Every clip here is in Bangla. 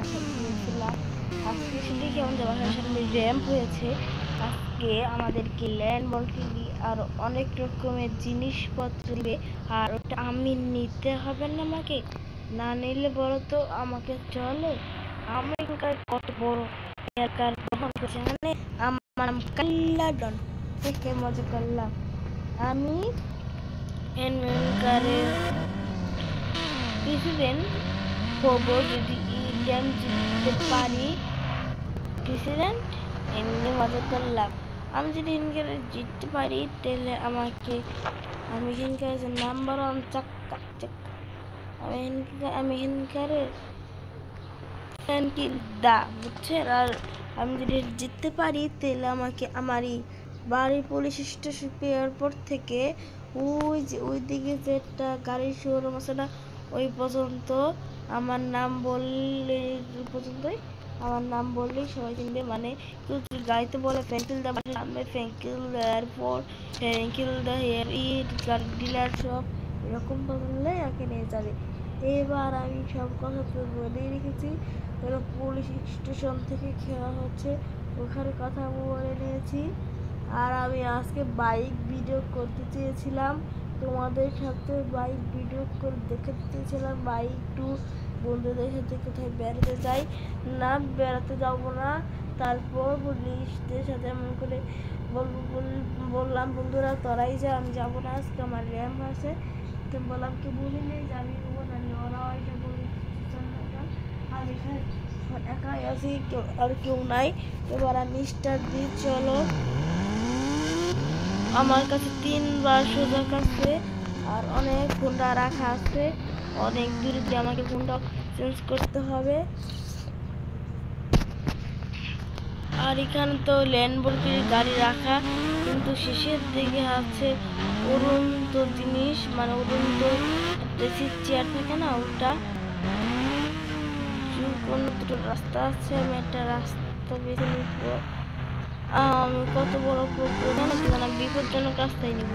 বাসা গিয়েছিলাম। আজকে সেটি কেমন যে বাসার সামনে র্যাম্প হয়েছে। আজকে আমাদেরকে ল্যাম্বরগিনি আর অনেক রকমের জিনিসপত্র দিবে, আর ওটা আমি নিতে হবে না আমাকে? না নিলে বলো তো আমাকে চলে? আমি এখানকার কত বড় এলাকার গ্রহণ করছে, মানে আমার নাম কাল্লাডন থেকে মজা করলাম। আমি এনকারের প্রেসিডেন্ট হব যদি গেম জিততে পারি। প্রেসিডেন্ট এমনি মজা করলাম। আমি যদি এনকারে জিততে পারি তাহলে আমি এখানকার নাম্বার ওয়ান চাক্কা চাক্কা। আমি এখানকারে বুঝছেন? আর আমি যদি জিততে পারি তাহলে আমাকে আমারই বাড়ির পুলিশ স্টেশন এয়ারপোর্ট থেকে ওই দিকে যে একটা গাড়ির শোরুম আছে না, ওই পর্যন্ত আমার নাম বললেই সবাই চিনবে। মানে কেউ যদি গাড়িতে বলে ফ্যাঙ্কিল দা নামবে, ফ্যাঙ্কিল এয়ারপোর্ট, ফ্যাঙ্কিল দা হেয়ার গাড়ির ডিলার শপ, এরকম বললে একে নিয়ে যাবে। এবার আমি সব কথা তো বলেই রেখেছি। পুলিশ স্টেশন থেকে খেলা হচ্ছে, ওখানে কথা বলে নিয়েছি। আর আমি আজকে বাইক ভিডিও করতে চেয়েছিলাম, তোমাদের সাথে বাইক ভিডিও করে দেখাতে চেয়েছিলাম। বাইক টু বন্ধুদের সাথে কোথায় বেড়াতে যাই, না বেড়াতে যাবো না। তারপর পুলিশদের সাথে এমন করে বললাম, বন্ধুরা তোরাই যা, আমি যাবো না, আজকে আমার র্যাম্প আছে। তো বললাম কি বলি নেই যে আমি যাবো না, ওরাও এটা বলি আর এখানে একাই আছি, আর কেউ নাই। এবার আমি স্টার্ট দিই, চলো। আমার কাছে 3বার সুযোগ আছে আর অনেক ফোনটা রাখা আছে, অনেক দূরে গিয়ে আমাকে ফোনটা চেঞ্জ করতে হবে। আর এখানে তো ল্যাম্বরগিনি গাড়ি রাখা, কিন্তু শেষের দিকে আছে উড়ন্ত জিনিস, মানে উড়ন্ত চেয়ার থাকে না, ওটা। কোন দুটো রাস্তা আছে, আমি একটা রাস্তা বেছে নিব। আমি কত বড় প্রোগ্রাম, বিপজ্জনক রাস্তায় নিব।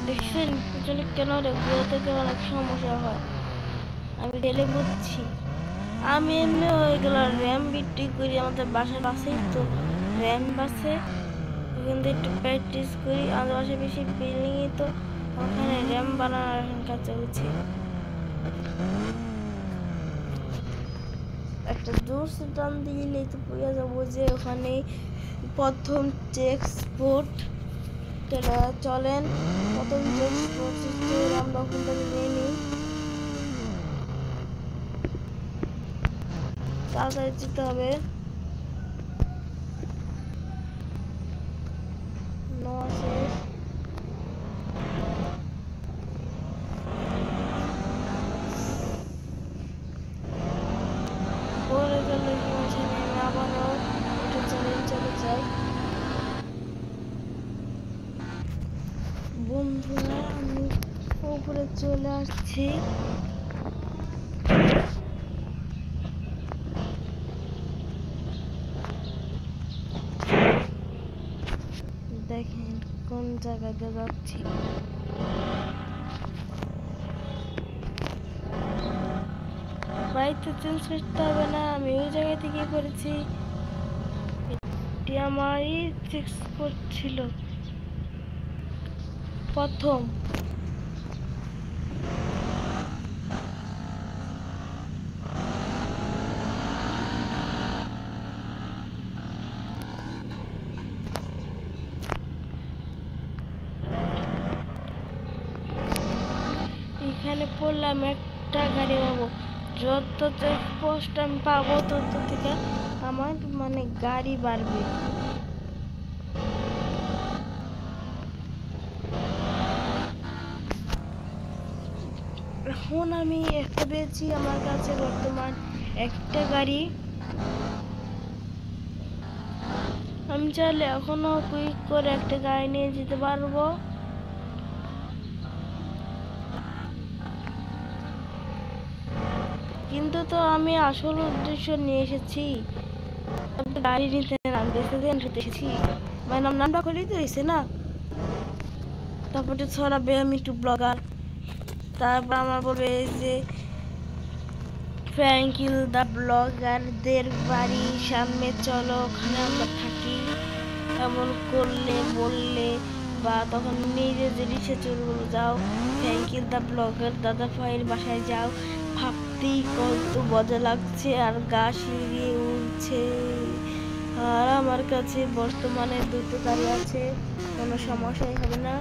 দেখছেন বিপজ্জনক কেন? ঘুরে থেকে অনেক সমস্যা হয়, আমি গেলে বুঝছি। আমি এমনি ওইগুলো র্যাম বিক্রি করি, আমাদের বাসার পাশেই তো র্যাম আছে, ওখান থেকে একটু প্র্যাকটিস করি। আমাদের বাসায় বেশি বিল্ডিংই তো, ওখানে র্যাম বানানোর কাজ চলছে। একটা দূর টান দিলেই তো বুঝে যাবো যে ওখানে প্রথম চেকপোস্ট। চলেন প্রথম চেকপোস্ট আমরা ওখান থেকে নিয়ে নিই, তাড়াতাড়ি যেতে হবে। পরে গেলে আবারও উঠে চলে যাই। বন্ধুরা আমি উপরে চলে আসছি। দেখেন কোন জায়গাতে যাচ্ছি। বাড়িতে চেঞ্জ করতে হবে না, আমি ওই জায়গা থেকে করেছি। এটি আমারই চেকপোস্ট ছিল প্রথম। এখানে পড়লাম, একটা গাড়ি পাবো। যত চেকপোস্ট আমি পাবো তত থেকে আমার মানে গাড়ি বাড়বে। এখন আমি একটা পেয়েছি, আমার কাছে বর্তমান একটা গাড়ি। আমি চাইলে এখনো কুইক করে একটা গাড়ি নিয়ে যেতে পারবো। কিন্তু তো আমি আসল উদ্দেশ্য নিয়ে এসেছি, গাড়ি নিতে এসেছি, মানে নামটা খুলেই তো হয়েছে না। তারপরে ছড়াবে আমি একটু ব্লগার। তারপর আমার বলবে যে ফ্র্যাঙ্কিল দ্য ব্লগারদের বাড়ির সামনে চলো, ওখানে আমরা থাকি। এমন করলে বললে বা তখন নিজে যে রিসে চলবো, যাও ফ্র্যাঙ্কিল দ্য ব্লগার দাদা ভাইয়ের বাসায় যাও। ভাবতেই কত মজা লাগছে আর গা শিরিয়ে উঠছে। আর আমার কাছে বর্তমানে দুটো গাড়ি আছে, কোনো সমস্যাই হবে না।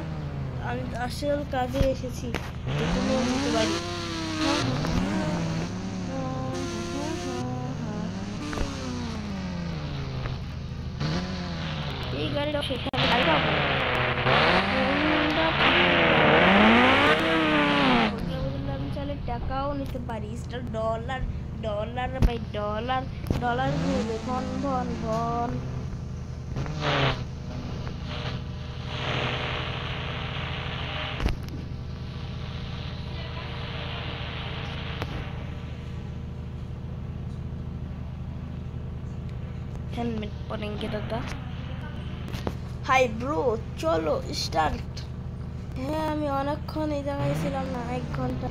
আমি আসল কাজে এসেছি, তুমিও নিতে পারি। এই গাড়িটা সেখানে আমি চাইলে টাকাও নিতে পারি। Dollar dollar by dollar dollar নেবে ভন ভন ভন। हेलमेट पहनेंगे दादा। हाय ब्रो, चलो स्टार्ट। হ্যাঁ, আমি অনেকক্ষণ এই জায়গায় ছিলাম না, 1 ঘন্টা।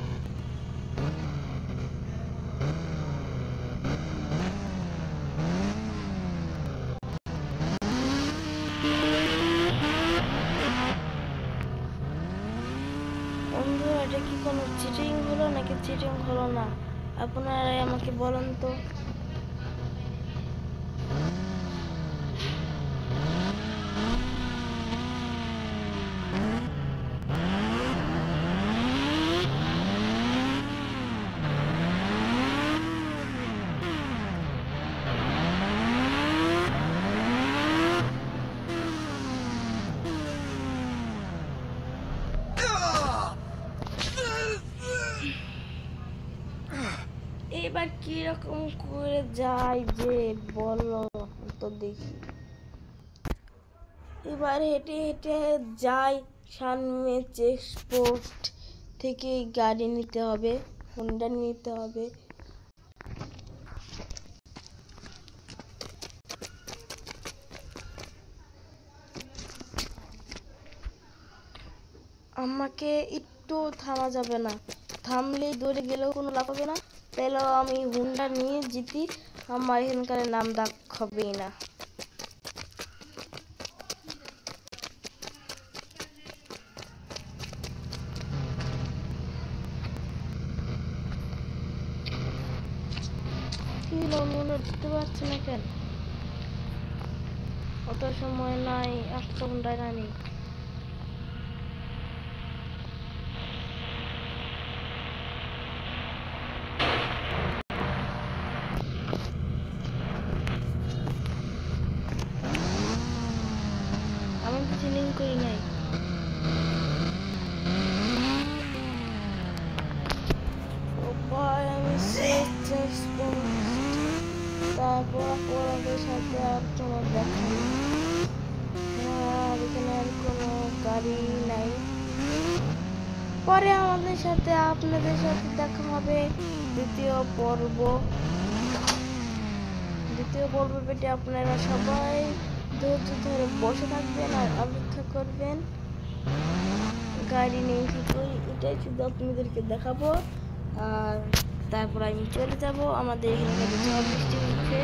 বন্ধু, এটা কি কোনো চিটিং হলো নাকি চিটিং হলো না? আপনারাই আমাকে বলেন তো। এবার কিরকম করে যায় যে বলো তো দেখি। এবার হেঁটে হেঁটে যাই, সামনে চেকপোস্ট থেকে গাড়ি নিতে হবে, হোন্ডা নিতে হবে। আমাকে একটু থামা যাবে না, থামলেই দৌড়ে গেলেও কোনো লাভ হবে না। তাহলেও আমি হুন্ডা নিয়ে জিতি, আমার এখানকার নাম ডাক হবেই না। কি বুঝতে পারছি না কেন, অত সময় নাই, 8 ঘন্টায় রানি। আমি তো চিনিং করি নাই। আমি তারপর ওদের সাথে আর কোনো দেখা নেই, আর এখানে আর কোনো গাড়ি নাই। পরে আমাদের সাথে আপনাদের সাথে দেখা হবে দ্বিতীয় পর্ব। দ্বিতীয় পর্ব পেটে আপনারা সবাই ধৈর্য ধরে বসে থাকবেন আর অপেক্ষা করবেন। গাড়ি নিয়ে ঠিক এটাই শুধু আপনাদেরকে দেখাবো, আর তারপর আমি চলে যাব। আমাদের এখানে ঝড় বৃষ্টি হচ্ছে।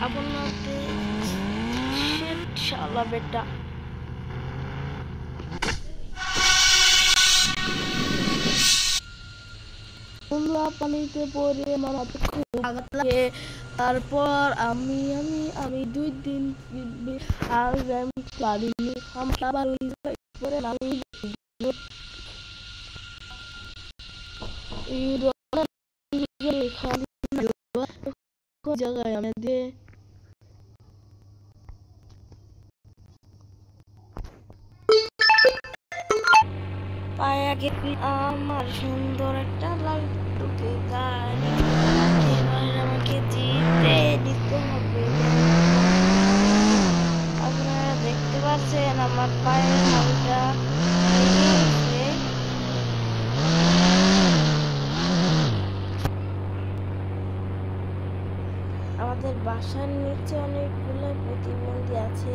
আপনাদের শালা বেটা পানিতে পড়ে আমার হাতে খুব আঘাত লাগে। তারপর আমি 2 দিন পারিনি, আবার আমি জায়গায় আমাদের পায়ে আগে আমার সুন্দর একটা লালটুকে গাড়ি, এবার আমাকে জিতে দিতে হবে। আপনারা দেখতে পাচ্ছেন আমার পায়ের হালটা আমাদের বাসার নিচে অনেকগুলো প্রতিবন্ধী আছে।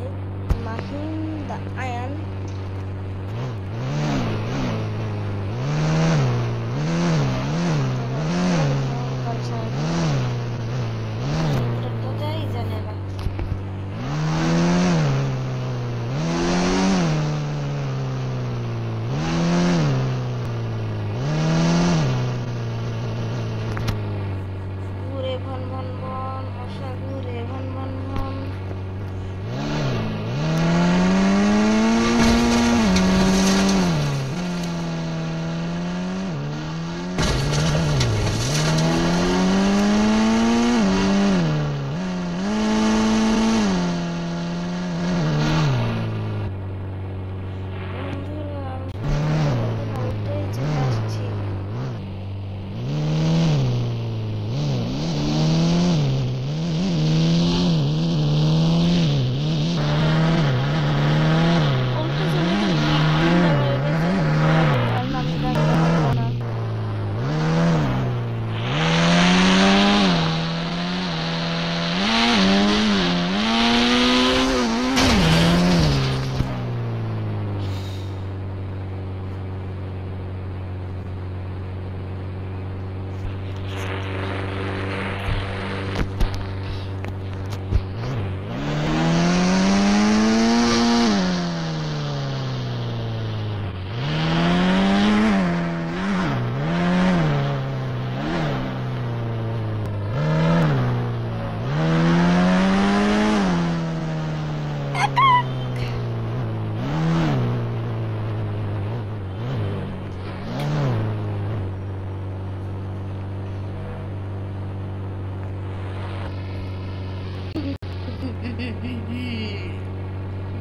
মাহিন দা আয়ান জানে না। ঘুরে ভন ভন ভন মশা ঘুরে ভন ভন ভন।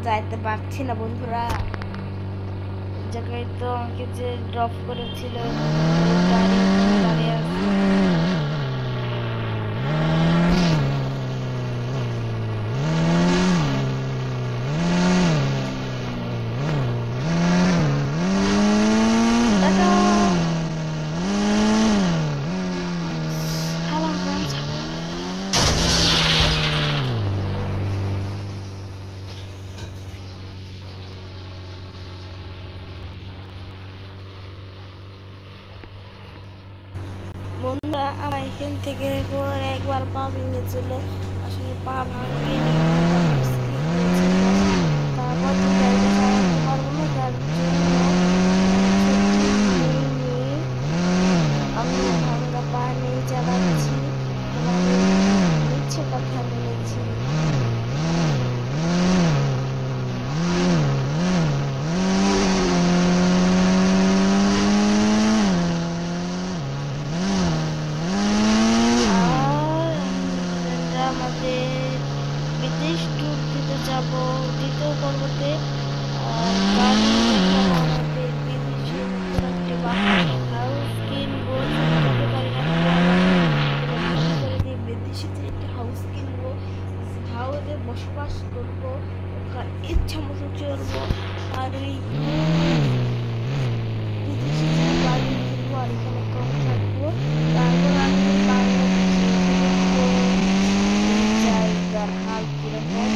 যাইতে পারছি না বন্ধুরা। জায়গায় তো আমাকে যে ড্রপ করেছিল গাড়ি দাঁড়িয়ে আছে। বন্ধুরা আমার এখান থেকে একবার পা ভেঙেছিল, আসলে পা ভাঙিয়ে তারপর তো গাড়িটা চালাতে পারবো না, যার জন্য আমি ভাঙা পা নিয়ে চালাচ্ছি। তোমাদের ইচ্ছে কথা বলেছি। বিদেশ ট্যুর দিতে যাব দ্বিতীয় পর্বতে। গাড়ি আমাদের বিদেশে হাউস কিনবো, বিদেশে যে একটা হাউস কিনবো, হাউসে বসবাস করবো, ওখানে ইচ্ছা মতো চলবো। আর ওই বিদেশে যে গাড়ি কিনবো আর এখানে কম থাকবো। তারপর আমি জায়গার হাল কিরকম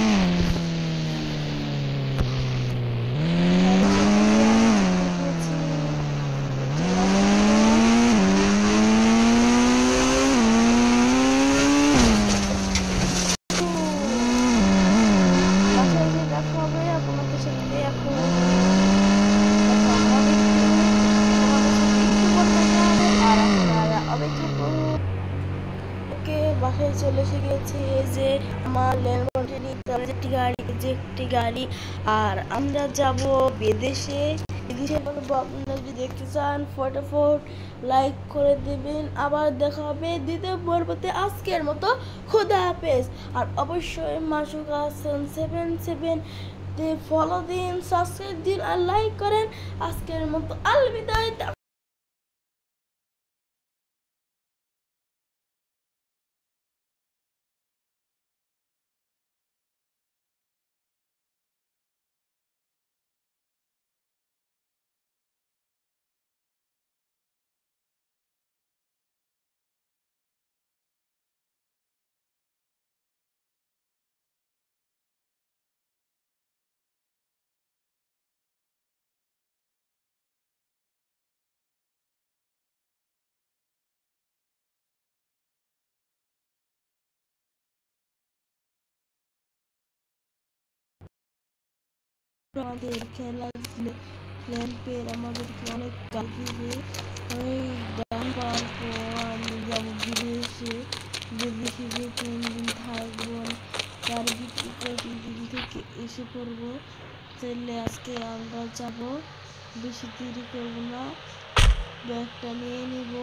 বাসায় চলে এসে গেছি। এই যে আমার ল্যাম্বরগিনি একটি গাড়ি, আর আমরা যাব বিদেশে। বিদেশে বলবো, আপনারা যদি দেখতে চান ফটাফট লাইক করে দেবেন। আবার দেখা হবে দ্বিতীয় পর্বতে। আজকের মতো খোদা হাফেজ। আর অবশ্যই মাসুকা 77 ফলো দিন, সাবস্ক্রাইব দিন আর লাইক করেন। আজকের মতো আলবিদায়। আমাদের খেলা ল্যাম্পের আমাদেরকে অনেক কাজে ওই দাম পাওয়ার পর আমি যাবো বিদেশে, বিদেশে যে 3 দিন থাকবো, তার ভিত্তিতে পৃথিবী থেকে এসে পড়বো। তাহলে আজকে আমরা যাবো, বেশি দেরি করবো না, ব্যাগটা নিয়ে নিব।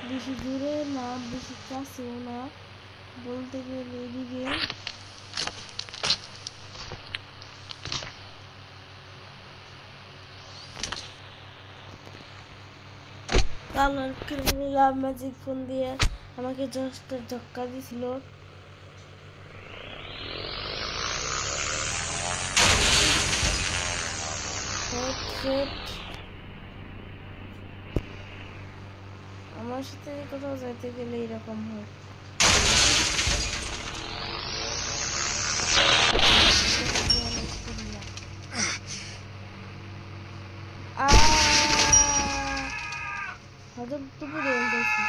বেশি দূরে না, বেশি কাছেও না, বলতে গেলে এদিকে কালার ক্রিমিলা ম্যাজিক ফোন দিয়ে আমাকে জাস্ট ধাক্কা দিছিল। আমার সাথে কোথাও যাইতে গেলে এরকম হয়। হয়তো দুপুরে গেছি।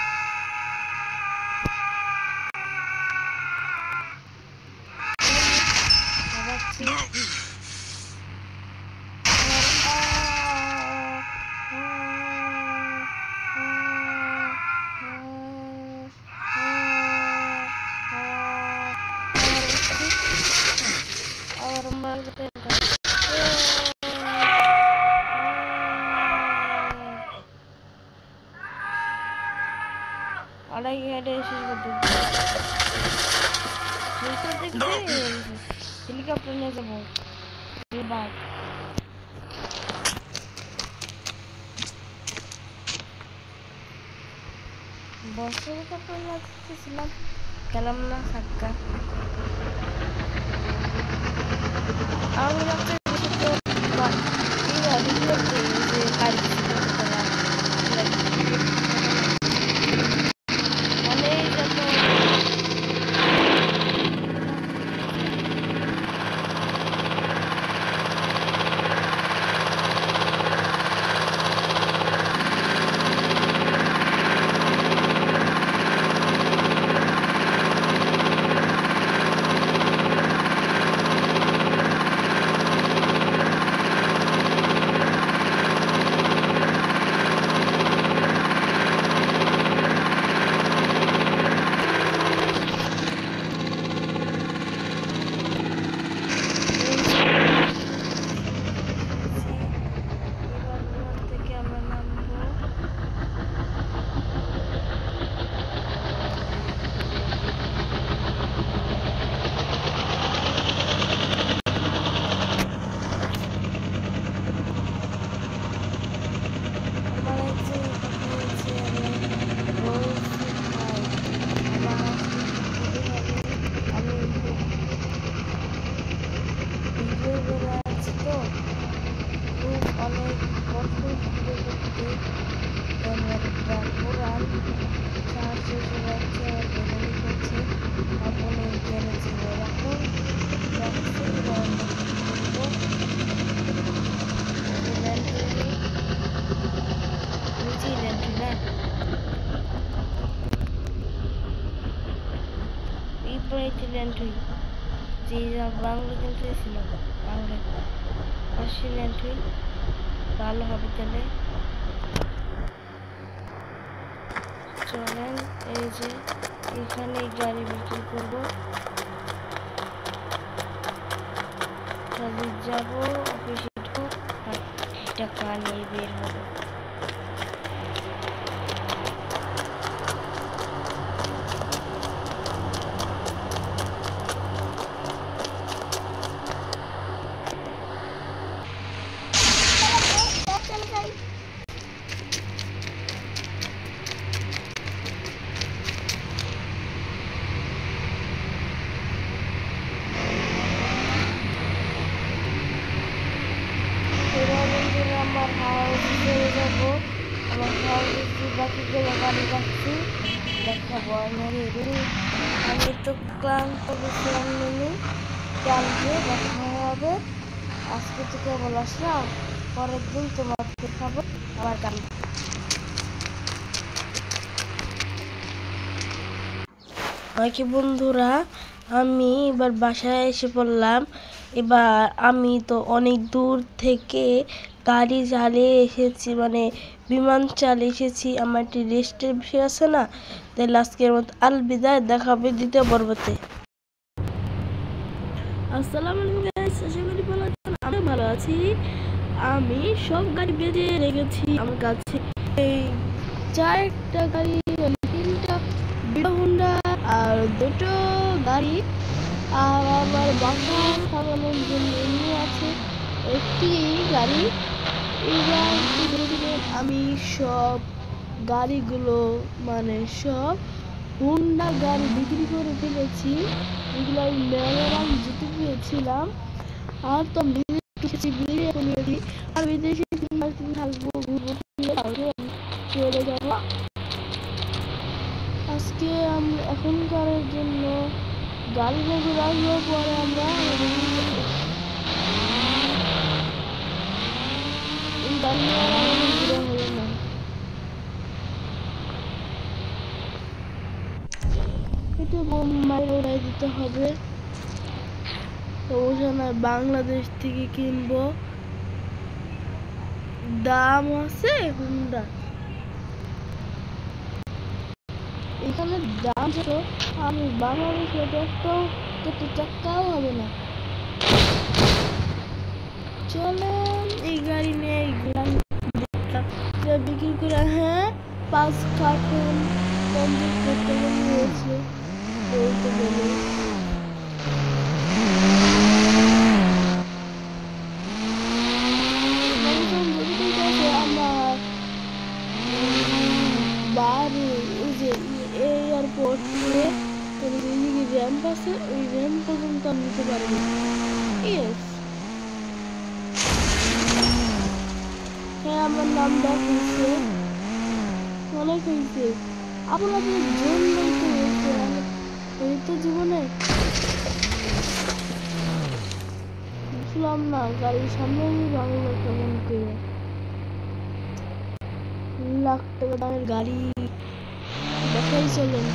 আড়াই ঘাটে শেষ করতে হেলিকপ্টার নিয়ে যাবো। বছর হেলিকপ্টার লাগতেছিলাম, গেলাম না সাক্কা। আমি যে বাংলা খেলতে ছিল, বাংলা অস্ট্রেলিয়ান টুইল ভালো হবে। তাহলে চলেন, এই যে এখানে গাড়ি বিক্রি করবো, তাহলে যাবো অফিসে, আর টাকা নিয়ে বের হবো। আমার হাউসে চলে যাবো, আমার হাউসে বাকিগুলো গাড়ি রাখছি, দেখাবো। আমি তো ক্লান্ত গেছিলাম, নেমে কালকে দেখা হবে। আজকে তো কেবল আসলাম, পরের দিন তোমাকে দেখাবো আমার গাড়ি। ওকে বন্ধুরা, আমি এবার বাসায় এসে পড়লাম। এবার আমি তো অনেক দূর থেকে গাড়ি চালিয়ে এসেছি, মানে বিমান চালিয়ে এসেছি। আমার একটি রেস্টের বিষয় আছে না, তাই আজকের মতো আলবিদায়, দেখা হবে দ্বিতীয় পর্বতে। আসসালামু আলাইকুম গাইস, আশা করি ভালো আছেন। আমি ভালো আছি। আমি সব গাড়ি বেঁধে রেখেছি আমার কাছে। এই 4টা গাড়ি, 3টা হিরো হোন্ডা আর 2টো গাড়ি, আর আমার বাসা সাজানোর জন্য এমনি আছে একটি গাড়ি। এবার আমি সব গাড়িগুলো, মানে সব হোন্ডা গাড়ি বিক্রি করে ফেলেছি। এগুলো আমি মেলায় জিতে পেয়েছিলাম। আর তো আর বিদেশে 3 মাস দিন থাকবো, ঘুরবো, চলে যাবো। আজকে আমরা এখনকারের জন্য গাড়ি ঘুরে আসবো, পরে আমরা ঘুরে হলো না। একটু বোম্বাই ওড়াই দিতে হবে। তো ওখানে বাংলাদেশ থেকে কিনবো, দাম আছে হুন্ডা। এখানে দাম ছিল, আমি বাংলাদেশে কত টাকাও হবে না। চলেন এই গাড়ি নিয়ে বিক্রি করে। হ্যাঁ, 5 কার্টুন 50 টাকা নিয়েছে। বলতে গেলে আমার বাড়ি ওই যে এয়ারপোর্ট থেকে র্যাম্প আছে, ওই র্যাম্প পর্যন্ত আমি নিতে পারবো। হ্যাঁ, আমার নামটা হয়েছে, অনেক হয়েছে। আপনাদের জন্যই তো হয়েছে, এই তো জীবনে বুঝলাম না গাড়ির সামনে বাংলা কেমন করে লাখ টাকা দামের গাড়ি দেখাই। চলেন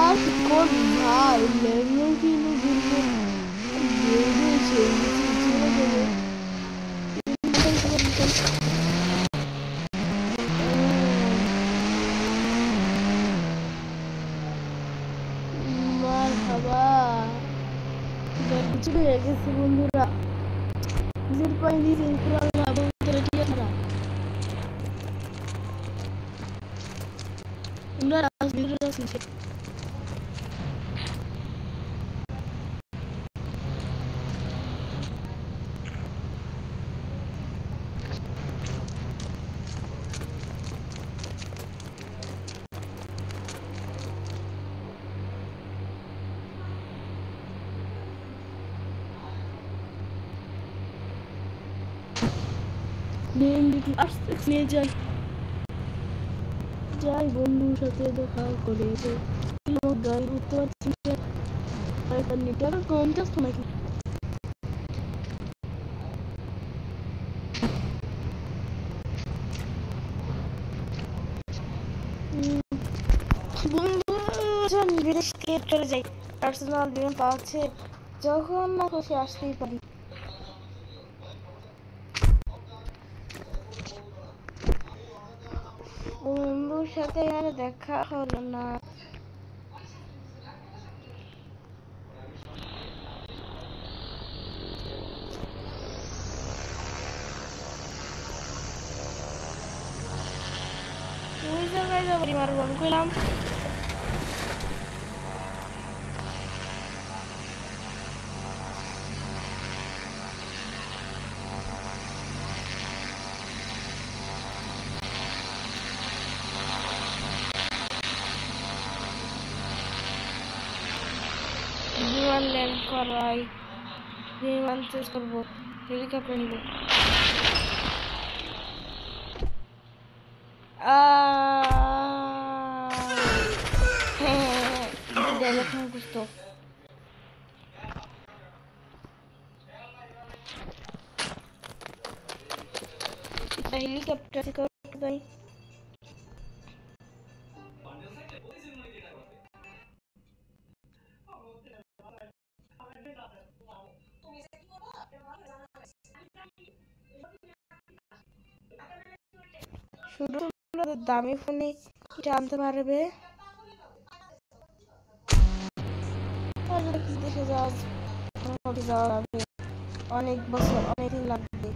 আর কোন ভাই লেগে কিলো ঘুরবো মার বাবা। কিছু হয়ে গেছে বন্ধুরা, নিজের পায়ে নিজে নিয়ে যাই বন্ধুর সাথে দেখা করে। গাড়ি উঠতে পারছি টাকা কম চাচ্ছ নাকি? বিদেশ থেকে চলে যাই, পার্সোনাল বিমান পাচ্ছে, যখন না খুশি আসতেই পারি। বন্ধুর সাথে আর দেখা হলো না। ওই জায়গায় যাবো মারবো আমি কইলাম। বিমান ল্যান্ড করাই বিমান চেঞ্জ করবো, হেলিকপ্টার নিব। হেলিকপ্টার ভাই শুধু দামি ফোনে এটা আনতে পারবে। দেশে যাওয়া যাবে, অনেক বছর অনেকদিন লাগবে।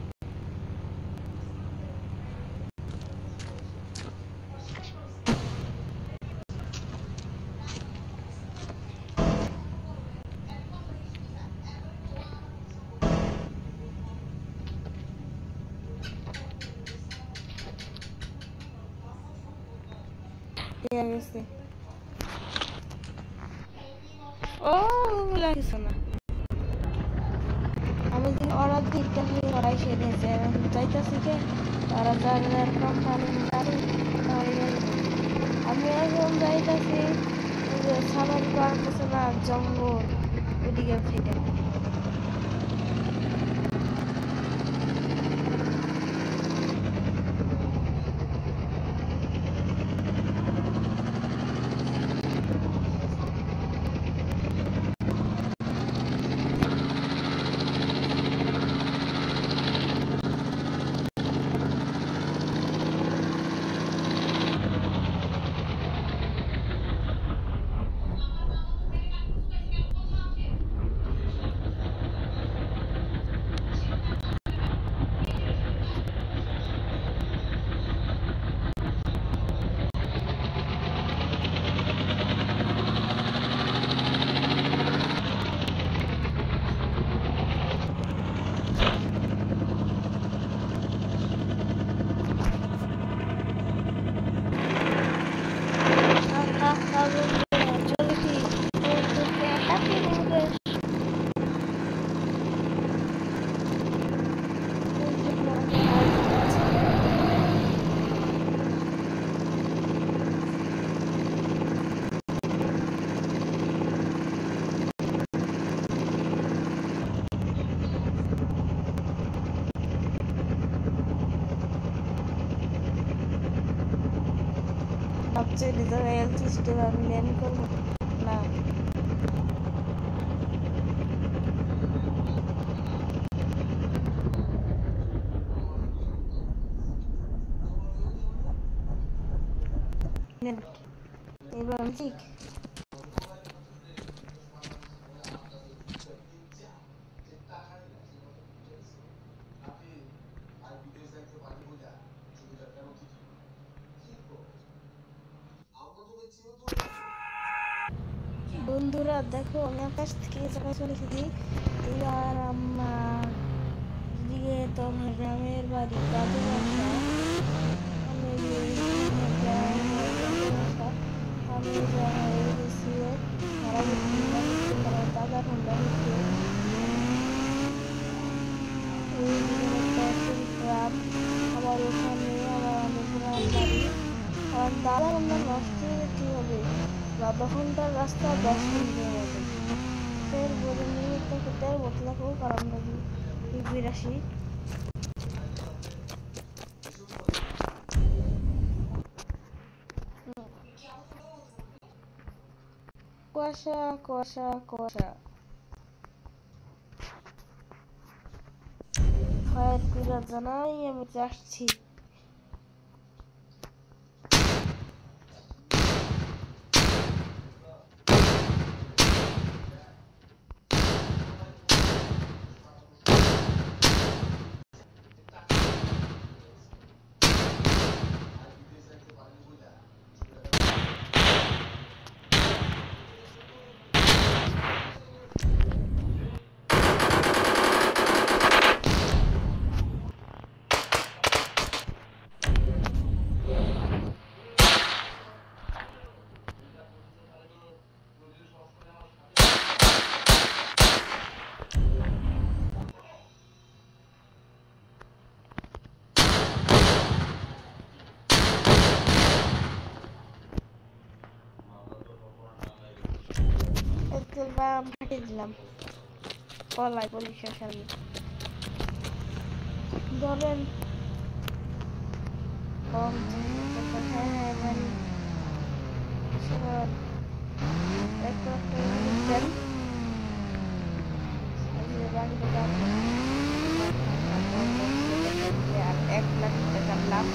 ও কিছু না, আমি ওরা দিকটা ওরাই সেরেছে চাইতেছি কে তারা যার কোম্পানি আমি এখন যাইতেছি সামারি পারতেছে না জঙ্গল ওদিকে ফেটে। সবচেয়ে ডিজাইন সিস্টেম আমি ল্যান্ড করবো না। এবার ঠিক বন্ধুরা দেখো আমি আকাশ থেকে জায়গায় চলে এসেছি। এবার আমার দিকে তোমার গ্রামের বাড়ি দাদুর বাসা। আমি গেছি দাদা ঠান্ডা হচ্ছে গ্রাম। আবার ওখানে আবার অনেক গ্রাম বাড়ি। আর দাদা আমরা নষ্ট হলে কী হবে, 10 ঘন্টার রাস্তা 10 মিনিটের মতো। ফের বলে নিয়ে খেতে বতলা খুব কারণ লাগি বিরাশি। কুয়াশা কুয়াশা কুয়াশা ফায়ার করে জানাই আমি আসছি। বাম ফাটিয়ে দিলাম কলাই পরীক্ষার সামনে ধরেন হ্যাঁ মানে একটা দেন আর 1 লাখ টাকার লাভ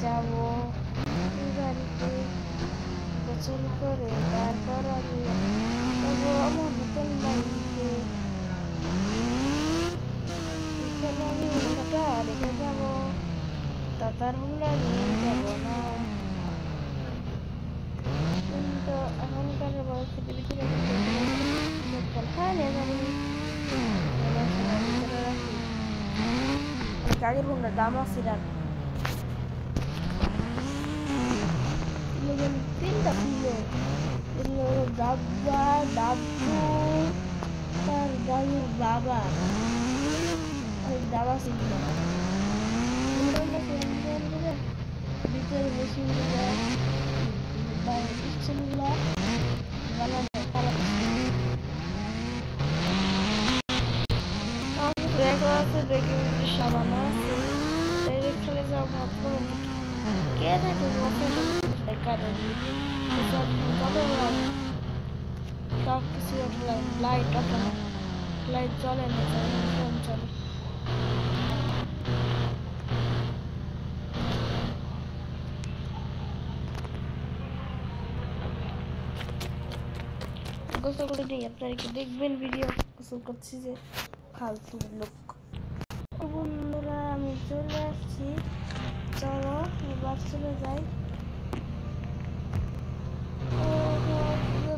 যাবো গাড়িতে গোসল করে তারপর আমি যাবো আমার নতুন বাড়িতে এখানে আমি হুন্ডাটা রেখে যাবো দাদার হুন্ডা নিয়ে যাবো না কিন্তু এখনকার পরিস্থিতির হ্যাঁ নিয়ে যাবো আগের হুন্ডার দাম আছে রাখ তিনটা ছিল দাদা দাদু তার দাদুর বাবা দাদা ছিল ভিতরে মেশিনগুলো ইচ্ছেগুলো দেখে সাবানা আছে খেলে যাওয়া ভাববো কে থাকে কারণ সব কিছু লাইট লাইট চলে না ফোন চলে গোসল করে নিই আপনারা কি দেখবেন ভিডিও গোসল করছি যে ফালতু লোক বন্ধুরা আমি চলে আসছি চলো এবার চলে যাই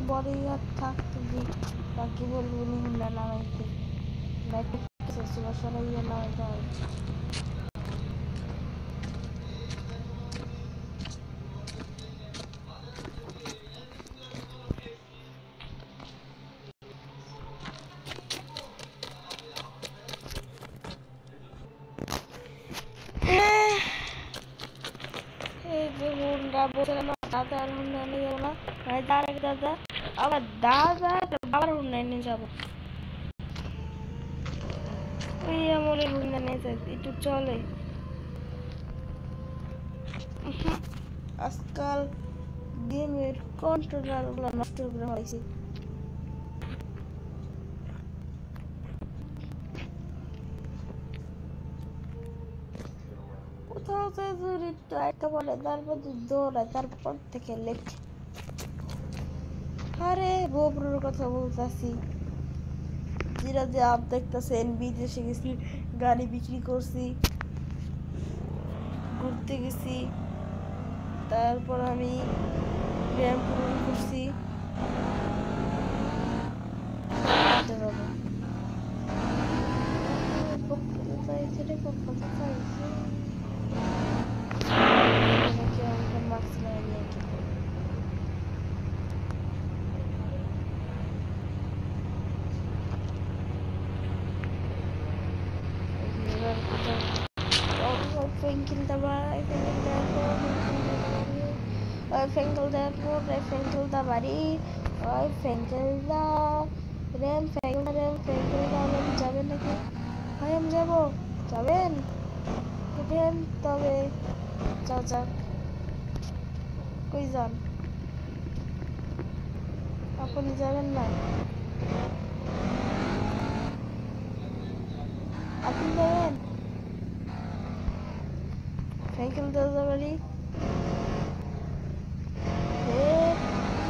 বডিগার্ড থাকতে দিই বাকি বলবো উনি হুন্ডা নামাইতে সরাইয়া নামাইতে হয় দাদার হুন্ডা নিয়ে যাবো না দাদা আবার দাদা বাবার হুন্ডা নিয়ে যাবো ওই আমার হুন্ডা নিয়ে যাই একটু চলে আজকাল গেমের কন্ট্রোলার গুলো নষ্ট করে হয়েছে কোথাও একটা বলে তারপর দৌড়ায় তারপর থেকে লেখে আরে গোবরের কথা বলতেছি যেটা যে আপ দেখতেছেন বিদেশে গেছি গাড়ি বিক্রি করছি ঘুরতে গেছি তারপর আমি ব্যায়াম পূরণ করছি ফেঙ্কেলদা বাড়ি ওই ফেঙ্কেলদা রেম ফেঙ্কেলদা যাবেন নাকি ভাই আমি যাবো যাবেন উঠেন তবে যাও যাক কই যান আপনি যাবেন না আপনি যাবেন ফেঙ্কেলদা বাড়ি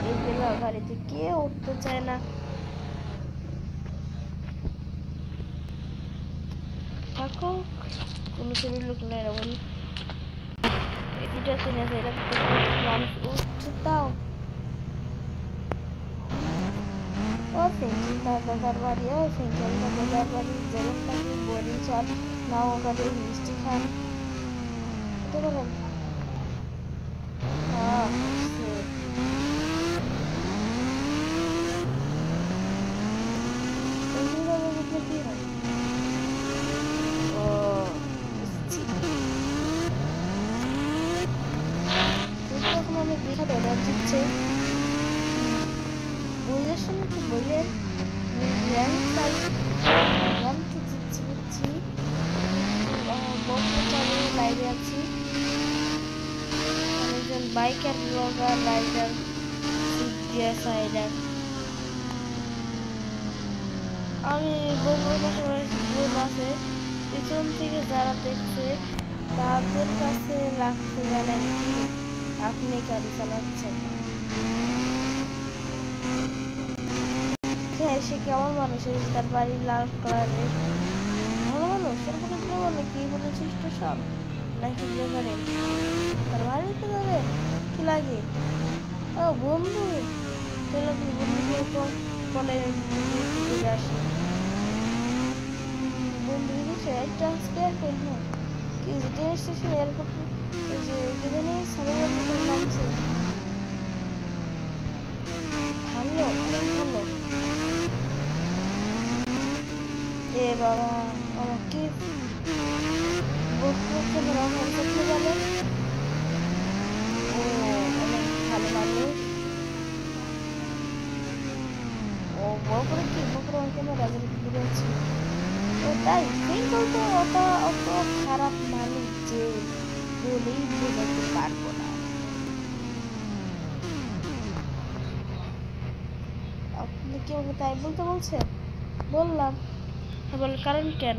এইগুলো গাড়িতে কেউ উঠতে চায় না থাকো কোনো শরীর লোক নেই বলি এটা শুনে মানুষ উঠছে তাও ও ফেঙ্কেলদা দাদার বাড়ি ও ফেঙ্কেলদা দাদার বাড়ি যেমন নাকি বড়ি চাল নাও গাড়ি মিষ্টি খান এটা বলেন হ্যাঁ বললেন বুঝছি লাইভে আছি একজন বাইকার ব্লগার রাইডার রাইডার আমি বাসে পিছন থেকে যারা দেখছে তাদের কাছে রাখতে জানেন কি আপনি গাড়ি চালাচ্ছেন হ্যাঁ সে কেমন মানুষ তার বাড়ি লাল কালারের ভালো মানুষ মানে কি বলেছিস তো সব নাকি ব্লগারে তার বাড়িতে যাবে কি লাগে ও বন্ধু চলো বন্ধুকে বলে আসি বন্ধু ট্রান্সফার করি না কি ট্রেন স্টেশন এয়ারপোর্ট যে যেখানে সামনে নামছে ভালো অনেক ভালো এ বাবা আমাকে বলতে যাবে ও অনেক ভালো মানুষ ও বড় করে কি বড় আমাকে আমার রাজার ঘুরে আছে ও তাই কিন্তু তো অত খারাপ মানুষ যে বলেই বোঝাতে পারবো না আপনি কি আমাকে তাই বলতে বলছেন বললাম হ্যাঁ বল কারণ কেন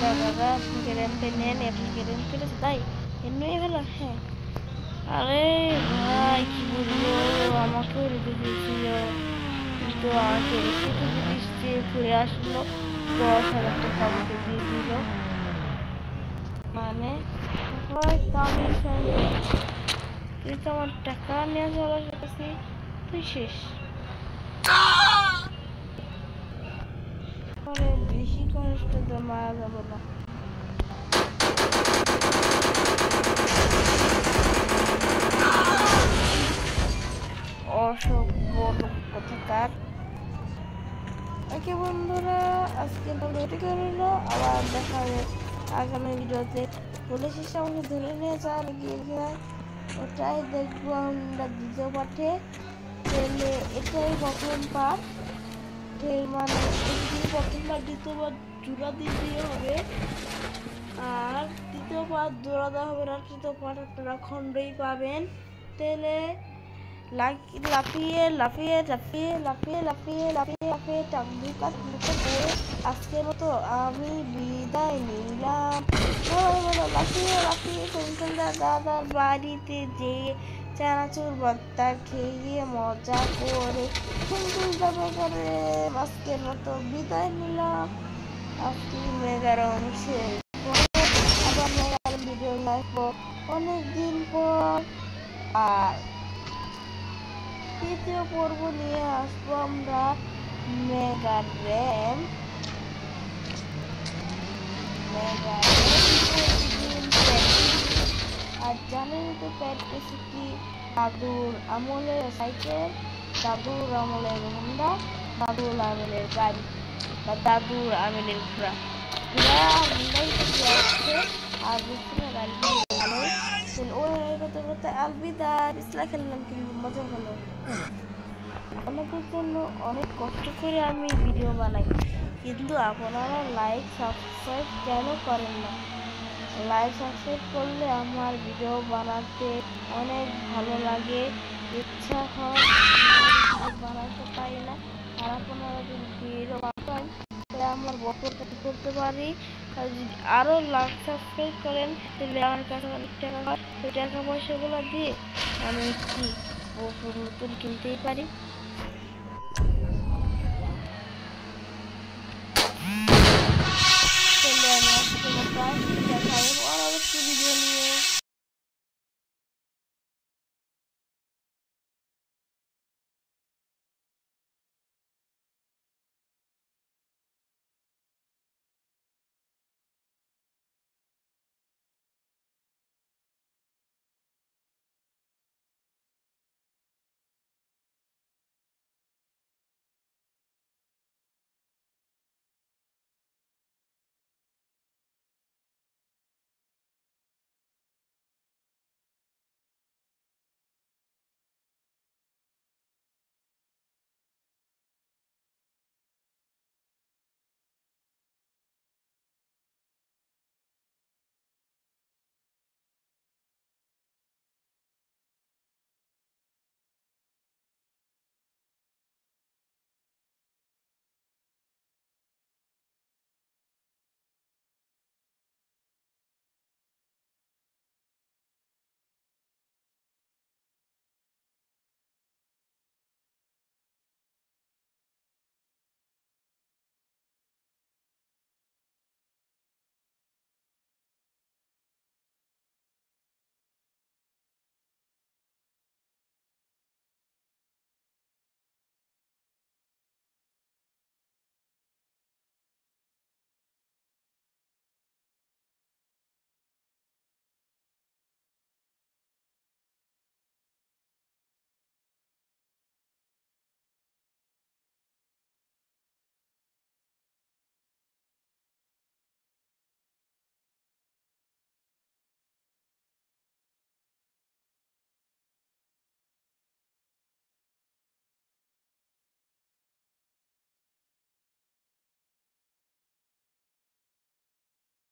দাদা আপনি গ্যারেন্টি নেন আপনি গ্যারেন্টি করে তাই এমনি ভালো হ্যাঁ আরে ভাই কি বলবো আমাকেও রেখে দিয়েছিল কিন্তু আমাকে রেখে তো জিনিসটি ঘুরে আসলো 10,000 টাকা আমাকে দিয়ে দিল মানে হয়তো আমি কিন্তু আমার টাকা নিয়ে চলে গেছি তুই শেষ বেশি কষ্ট তো মারা যাবো না অসভ্য কোথাকার ওকে বন্ধুরা আজকে ভিডিওটি করলো আবার দেখা হবে আগামী ভিডিওতে পুলিশ আমাকে ধরে নিয়ে যাওয়ার গিয়ে ওটাই দেখবো আমরা দ্বিতীয় পাঠে তাহলে এটাই প্রথম পাঠ মানে প্রথমবার দ্বিতীয়বার জোড়া দিয়ে হবে আর তৃতীয় পাঠ জোড়া দেওয়া হবে না তৃতীয় পাঠ আপনারা খণ্ডই পাবেন তাহলে লাফিয়ে আজকের মতো আমি বিদায় নিলাম লাফিয়ে দাদার বাড়িতে যেয়ে চানাচুর ভর্তা খেয়ে মজা করে করে আজকের মতো বিদায় নিলাম আজকে মেগার অংশে আবার মেগার ভিডিও লাগবো অনেকদিন পর আর তৃতীয় পর্ব নিয়ে আসবো আমরা মেগা র্যাম আর জানেন তো প্র্যাকটিস কি দাদুর আমলের সাইকেল দাদুর আমলের হোন্ডা দাদুর আমলের গাড়ি বা দাদুর আমলের ঘোড়া হোন্ডাই আসছে আর বুঝতে গাড়ি ভালো ওই করতে করতে আলবিদা বিসলা খেললাম কিন্তু মজা হলো আপনাদের জন্য অনেক কষ্ট করে আমি ভিডিও বানাই কিন্তু আপনারা লাইক সাবস্ক্রাইব কেন করেন না লাইক সাবস্ক্রাইব করলে আমার ভিডিও বানাতে অনেক ভালো লাগে ইচ্ছা হয় বানাতে পারি না আর আপনারা যদি ভিডিও বানান তাহলে আমার বক্তব্য করতে পারি আর যদি আরও লাইক সাবস্ক্রাইব করেন তাহলে আমার কাছে অনেক টাকা হয় ওই টাকা পয়সাগুলো দিয়ে আমি কি নতুন কিনতেই পারি